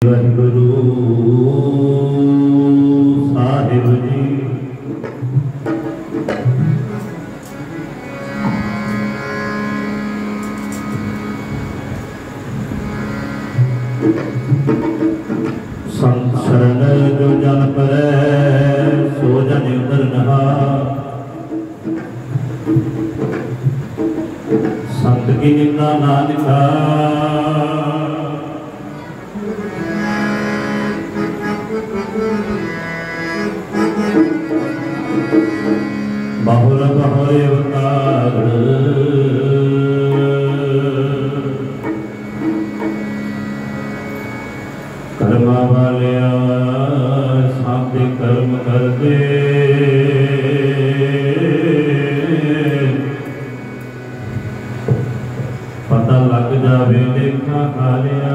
वाहिगुरु साहिब जी संत शरण जो जन परै सो जन उदर नहा संत की निंदा ना निभा बहुल बहुरे अवतार कर्मा वाले साथे कर्म करते पता लग जावे देखा हारिया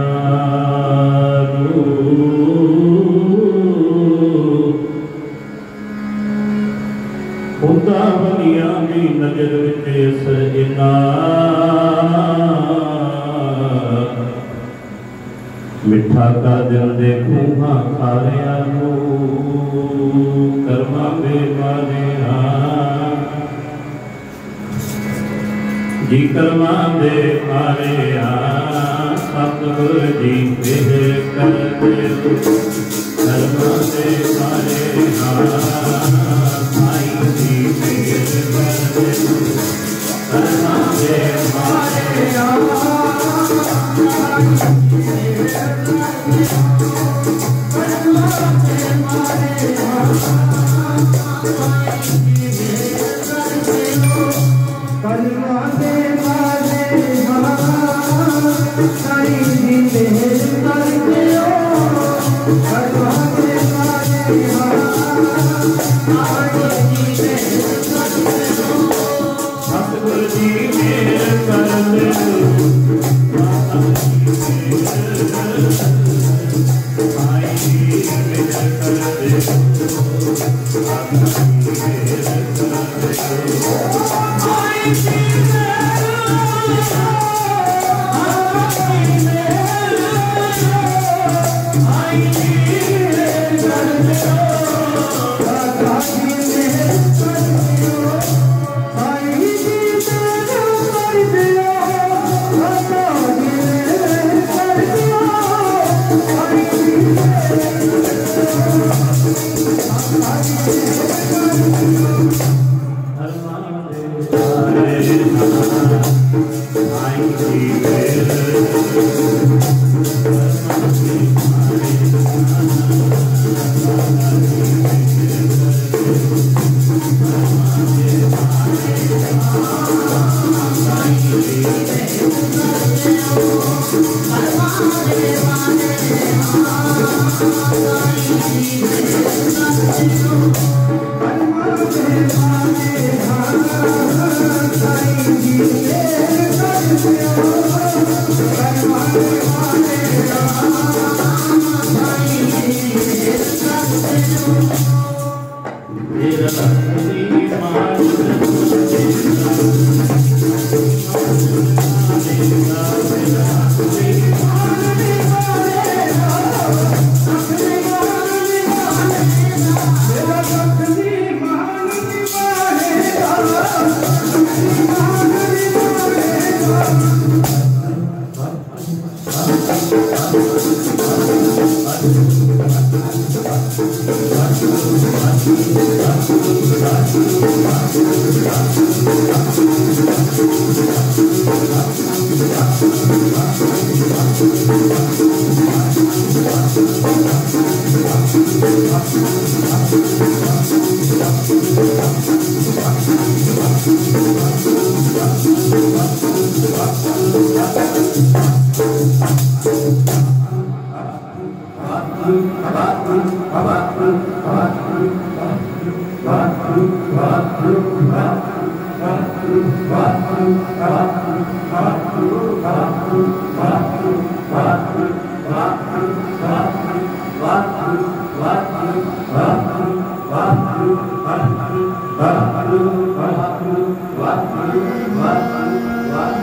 खुदा वलिया भी नजर विच असर इना मिठा का दिल देखूं हाँ खारिया कर्मा बेमाने जी कर्मा दे मारे सतगुर जी फिर कर दे कर्मा दे मारे साई जी फिर कर दे कर्मा दे मारे सतगुरु जी मेर कर दे साई जी मेर कर दे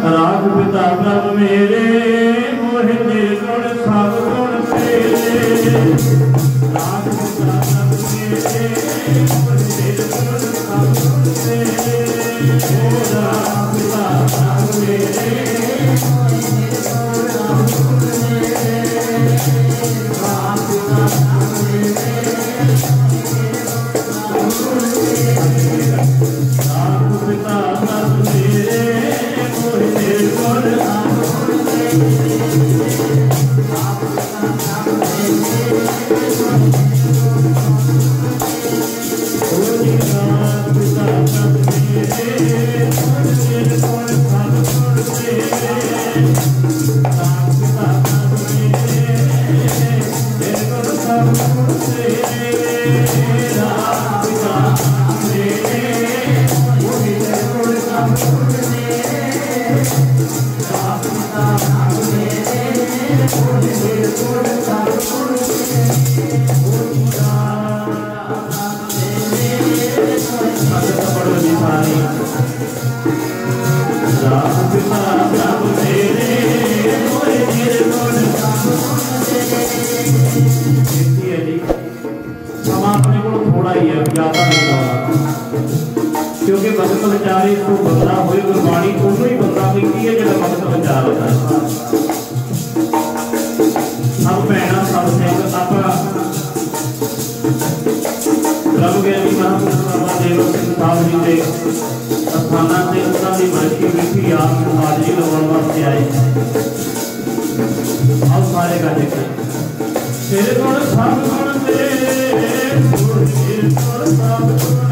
राज पिता प्रभ मेरे मोहि निर्गुण सब गुण तेरे क्योंकि भगत विचारे को बंदा होए गुरबाणी को ही बंदा कहती है जो भगत विचार होता है। सब भैन सब सिंह आप रब ज्ञानी महापुरुष बाबा देव सिंह साहब जी के अस्थाना से उन्होंने बरसी मिठी आप हाजरी लगाने वास्ते आए। आओ सारे का देखिए तेरे गुण सब गुण तेरे सब गुण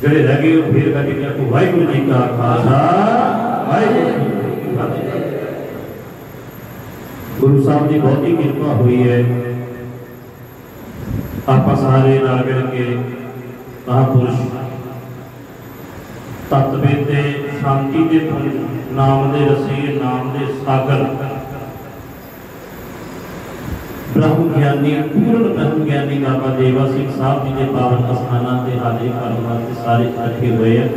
ਜਿਹੜੇ ਰਹਿ ਗਏ ਉਹ ਫੇਰ ਕਰਕੇ ਆਖੋ ਵਾਹਿਗੁਰੂ ਜੀ ਕਾ ਖਾਲਸਾ ਵਾਹਿਗੁਰੂ ਜੀ ਕੀ ਫਤਿਹ। ਗੁਰੂ ਸਾਹਿਬ ਦੀ ਬਹੁਤੀ ਕਿਰਪਾ ਹੋਈ ਹੈ। ਆਪਾਂ ਸਾਰੇ ਨਾਲ ਮਿਲ ਕੇ ਮਹਾਂਪੁਰਸ਼ ਤਤਵੇ ਤੇ ਸ਼ਾਂਤੀ ਦੇ ਨਾਮ ਦੇ ਰਸੀਏ ਨਾਮ ਦੇ ਸਾਗਰ ब्रह्म ज्ञानी पूर्ण ब्रह्म ज्ञानी बाबा देवा सिंह साहब जी के पावन अस्थाना से हाजिरी करने वास्ते सारे इकट्ठे हुए हैं।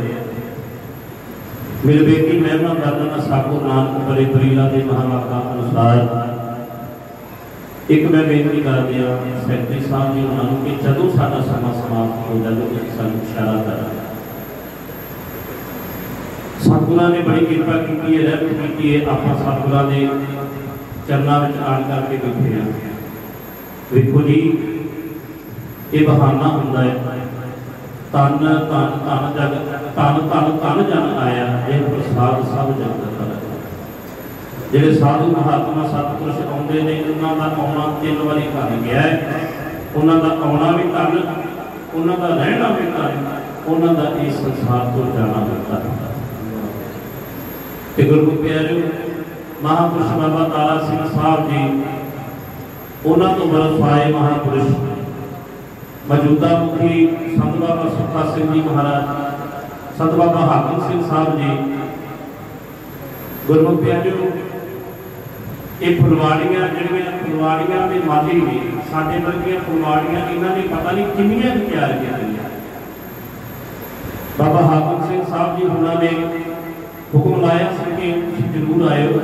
मेरे बेटी महिमा वर्णना साको नानक बड़े बरीला के महावाका अनुसार एक मैं बेनती कर दिया सैकटरी साहब जी उन्होंने कि जदों साडा समा समाप्त हो जाए तो सानू इशारा करा। सतगुरां ने बड़ी कृपा की है, रहमत की है। आपां सतगुरां दे चरणों में आन करके बैठे हैं। देखो जी ये बहाना होंदा है तन तन तन जग तन तन तन जन आया ये प्रसाद सब जगत कर। जेडे साधु महात्मा सतपुरुष आउंदे ने उन्हां दा आउणा 3 वारी कर गया है। उन्हां दा आउणा भी कर, उन्हां दा रहना भी कर, उन्हां दा इस संसार तो जाना भी कर। ते गुरु प्यारे महापुरुष बाबा तारा सिंह साहब जी उन्होंने तो बरसवाए महापुरुष मौजूदा मुखी संत बाबा सुखा सिंह जी महाराज, संत बाबा हाकिम सिंह साहब जी। गुरमुख प्यारिओ ये फुलवाड़ियां जिहड़ियां फुलवाड़ियां के माली ने साडे वर्गियां फुलवाड़ियां इन्होंने पता नहीं कितनियां तैयार कीतियां। बाबा हाकिम सिंह साहब जी उन्होंने हुक्म लाया कि जरूर आयो,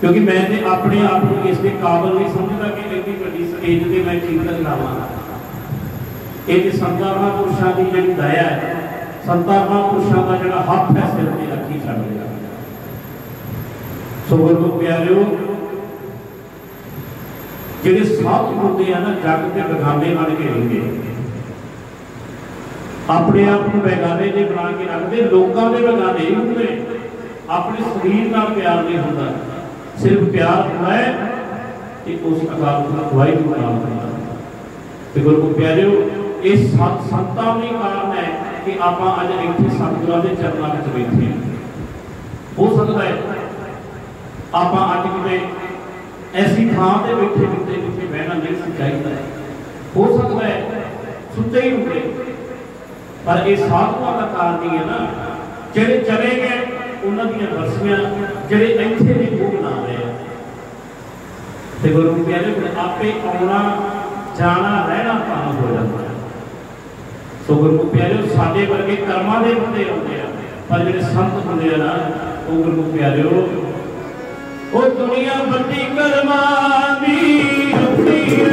क्योंकि मैं अपने आप को इसके काबिल नहीं समझता कि इतनी बड़ी स्टेज पर मैं कीर्तन लावां। ये संतां महापुरुषां की जिहड़ी दया है, संतां महापुरुषां का जिहड़ा हक है सिर ते रखी छड्ड दिया। सो गुरु प्यारिओ जिहड़े साध होंदे हैं ना जग के बेगाने बन के रहेंगे, अपने आप को बेगाने जे बना के रखते, लोगों के बेगाने नहीं होंगे, अपने शरीर नाल प्यार नहीं होता, सिर्फ प्यार होता है कि उस अकाल पुरख वाहिगुरू नाल होता। तो गुरु प्यारिओ इस संतां का कारण है कि आप अज इतने सतगुरां दे चरणों में बैठे हैं। हो सकता है आप अज किते ऐसी थां ते बैठे होंगे जिथे बहना नहीं चाहिए, हो सकता है सुते ही होंगे, पर यह साधुओं का कारण ही है ना, जेडे चले गए उन्होंने बरसियां जेडे इत्थे भी वो बना रहे हैं। तो गुरु प्यारे आपे आना जाना रहना काम हो जाता है। सो गुरु प्यारे साडे वर्गे कर्मां दे बंदे आउंदे आ, पर जेडे संत होंदे आ ना वो गुरु प्यारे वो दुनिया बड़ी कर्मां दी होंदी है।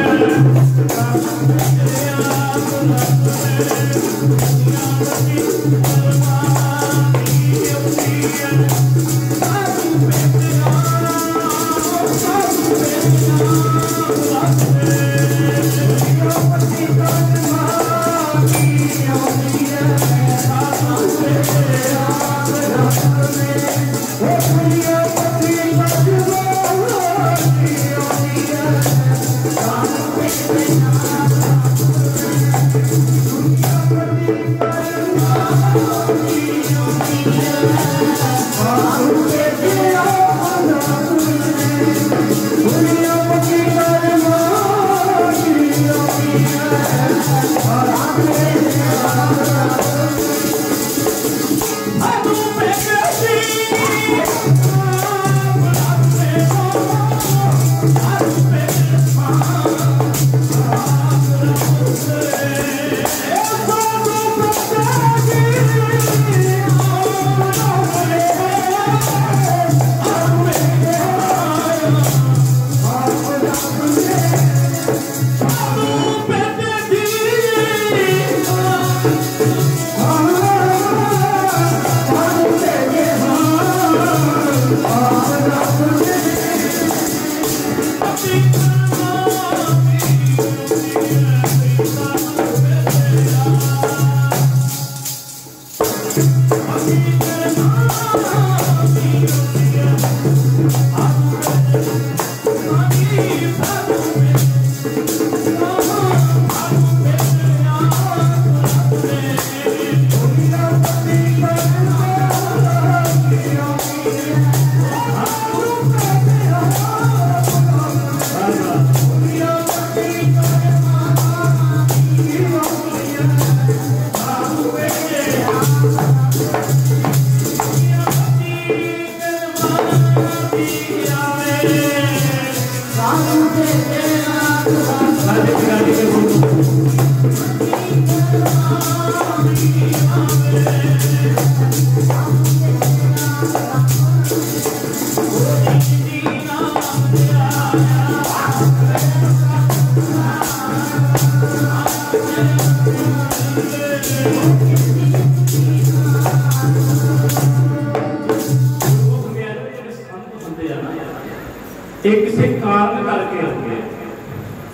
किसी कारण करके आते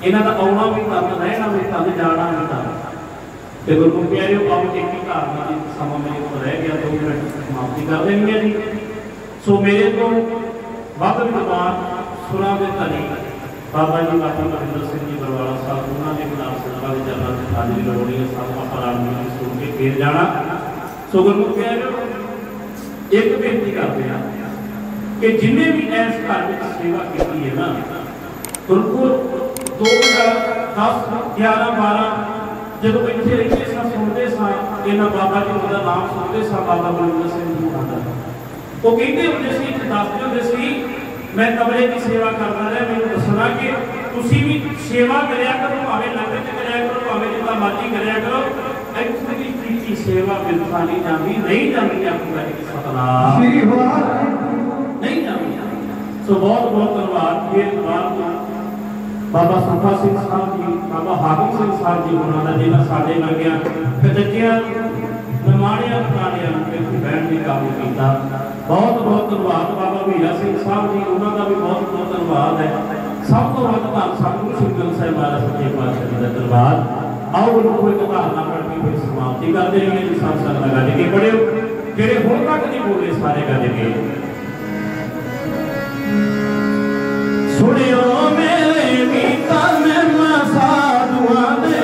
इन्हों का आना भी तन रहना भी तन जाना भी तन। तो गुरु प्यारे अब एक ही कारण समा मेरे को रह गया, 2 मिनट समाप्ति कर देंगे जी। सो मेरे को वध विद्वान सुरा के धनी बाबा जी डॉक्टर महेंद्र सिंह जी बरवाला साहब उन्होंने विधान सभा के चरणों में हाजिरी लगानी है, सब आप राजनीति सुन के फिर जाना। सो गुरु प्यारे एक बेनती करते हैं कि जिन्हें भी इस घर में सेवा की है ना, उनको 2010, 11, 12 जब इतने रहते सुनते इन्होंने बाबा जी का नाम सुनते बाबा बलविंदर सिंह जी का वो कहते होंगे दसते होंगे मैं कमरे की सेवा करना रहा, मैंने दसना कि तुम भी सेवा कराया करो, भावे लंगर च कराया करो, भावे जितना मर्जी कराया करो, इतनी की सेवा बिल्कुल नहीं जाती, नहीं जाती आपको सतनाम नहीं जाती। सो बहुत बहुत धन्यवाद फिर बाबा सुखा सिंह साहब जी, बाबा हाकिम सिंह साहब जी होना जिन्हें साढ़े वर्गिया कचकिया निमाणिया घराणिया बहन की काम किया। बहुत बहुत धन्यवाद बाबा वीरा सिंह साहब जी, उन्होंने भी बहुत बहुत धन्यवाद है। सब तो वध धन सतगुरु श्री ग्रंथ साहिब महाराज सच्चे पातशाह जी का धन्यवाद। आओ उनको एक धारणा पढ़ के फिर समाप्ति करते रहिए जी। सब संगत गज के पढ़ियो, जेडे हुण तक नहीं बोले सारे गज के सुनियो। मेरे मीता महिमा साधुआं दे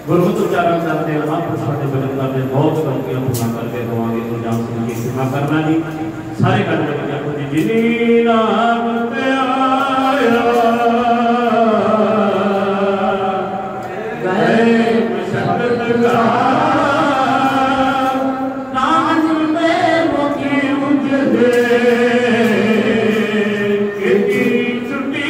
गुरमत उच्चारण करते महापुरुषों भजन करते बहुत गलतियां पूरा करके रवांगे तो जान सिंह की सेवा करना जी। सारे करने देखो जी जिनी नाम पे आया गए शब्द का नाम में मुखी उजले की छुट्टी